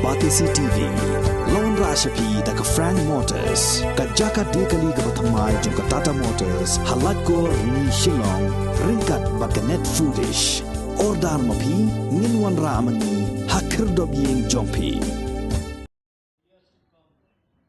Batisi TV, Lone Rashapi da ka Frank Motors, ka Jaka Dekali ka Bathamai jong ka Tata Motors, Halatko ni Shillong, Ringkat ba ka Net Foodish, Ordar Mapi, Ninwan Ramani, Hakir Dobyeng Jongpi.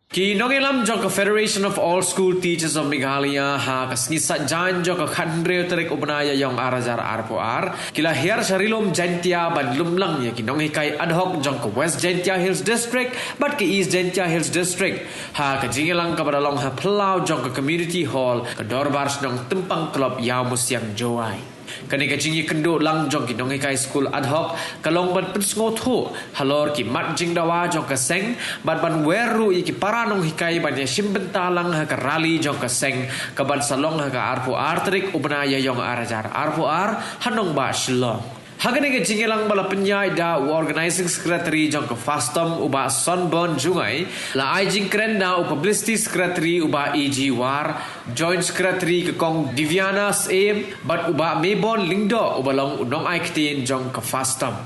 Ki nongilam jong Federation of All School Teachers of Meghalaya ha kasngisat jan jong khandreu terik ubnaya yong arajar arpoar kila her sarilom jantia badlum lang ya ki nonghikai ad hoc jong West Jantia Hills District but ki East Jantia Hills District ha ka jingilang ka badalong ha plau jong Community Hall ka dorbar nong tempang klub yaw musyang joai kani ka jingi kendo lang jong ki nonghikai school ad hoc kalong ban pensngotu halor ki mat jing dawa jong ka seng ban weru ki para nong hikai ban ya simbentalang ha ka rally jong ka seng ka ban salong ha ka arpo artrik ubnaya yong arajar arpo ar hanong ba shilong Hagani ke jingilang bala penyai da organizing secretary jong ke Fastom uba Sunburn Jungai la Aijing Krenda publicity secretary uba EG War joint secretary ke Kong Diviana Aim but uba Mebon Lingdo uba long unong aiktin jong ke Fastom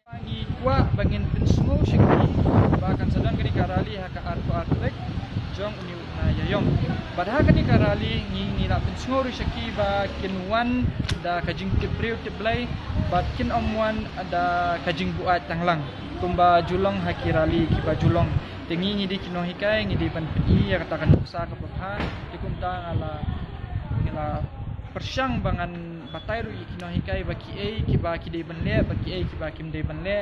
Pagi kuat bangin pensmo syekhi bahkan sedang kini karali haka arpo artek jong uni na yayong badha kani karali ngi na pensmo syekhi ba kinwan da kajing kepriu teblai bat kin omwan ada kajing buat tanglang tumba julong hakirali kiba julong tengi ngi di kino hikai ngi di pan pi ya katakan usaha ke bapha dikunta ngala persyang bangan batai ru kino hikai baki ai kiba ki de banle baki ai kiba kim de banle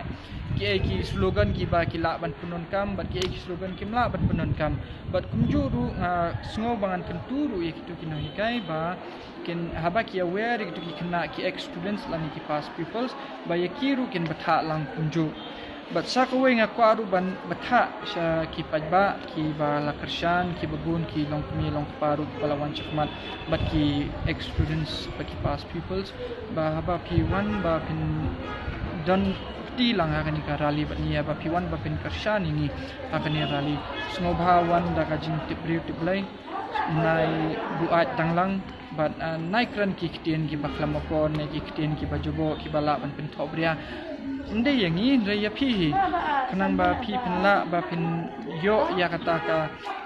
ki ai ki slogan kiba ki la ban punon kam baki ai ki slogan kim la ban punon kam bat kumju ru sngo bangan kentu ru ya kitu kino hikai ba kin haba ki aware gitu ki kena ki ex students lani ki past pupils ba yakiru kin batha lang kumju bat sakawe nga kwaru ban batha sya ki pajba ki ba la kershan ki babun ki long kumi long paru palawan chakmat bat ki ex students ba ki past pupils ba haba p1 ba pin dan ti lang akan ka rally bat niya ba p1 ba pin kershan ini akan ni rally snobhawan da ka jing tipriu tiplai nai buat tanglang but naikran ki kitien ki baklamokon ne ki kitien ki bajobo ki bala ban pin thobria inde yangi raya phi kanang ba phi pinla ba pin yo ya kata ka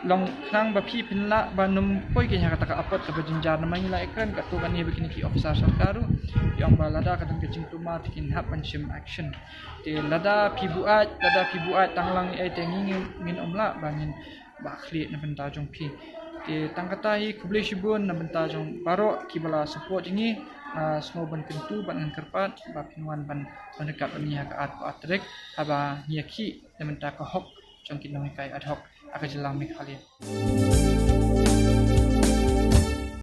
long kanang ba phi pinla ba num poi ki ya kata ka apot ka bajinjar na mangila ekran ka to kan ni bikini ki officer sarkaru yang ba lada ka dang kecing tuma tikin hap shim action te lada phi buat tanglang ai tengi min omla bangin ba khli na benta jong phi te tangkatahi kublai shibun na benta jong baro kibala support ini semua ban kentu ban kerpat ba pinwan ban dekat ni ka at atrek aba nyaki na benta ka hok jong kinong kai ad hoc aka jelang Meghalaya